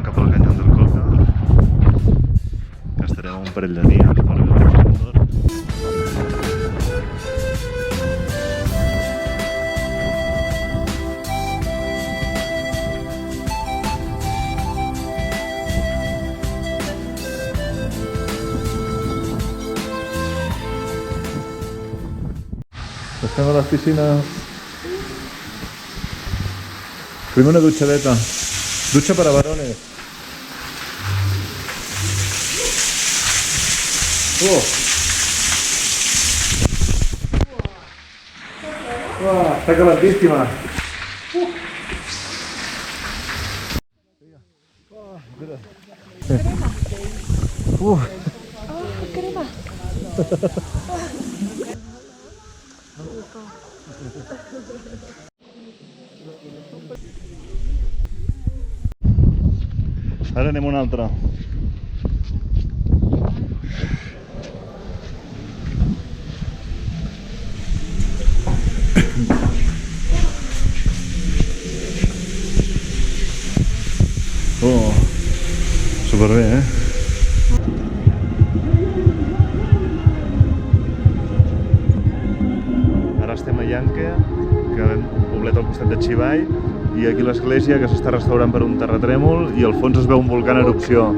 cap al canyón del Colca, que estarem un parell de dies per veure el còndor. Estem a les piscines. Fem una dutxadeta. Dutxa per a varones. Està calentíssima. Crema. Ara anem a una altra. Superbé, Ara estem a Llanque, que és un poblet al costat de Xivall, i aquí l'església que s'està restaurant per un terratrèmol i al fons es veu un volcà en erupció.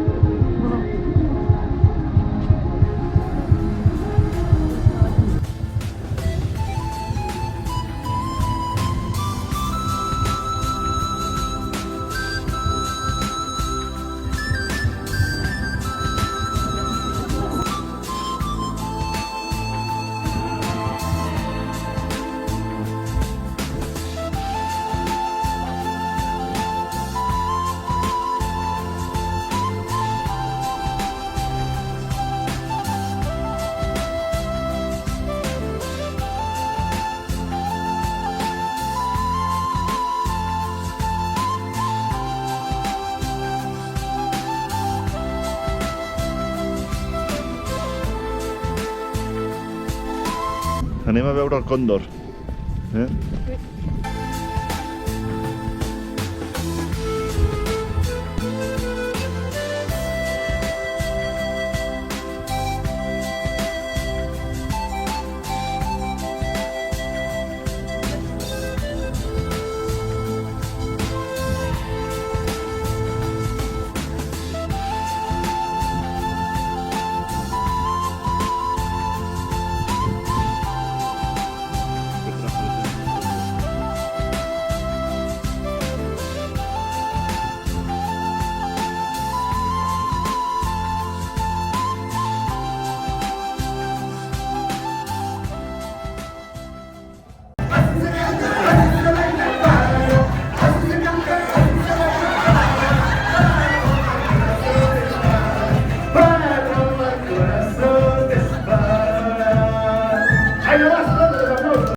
Anem a veure el còndor. Ay, no vas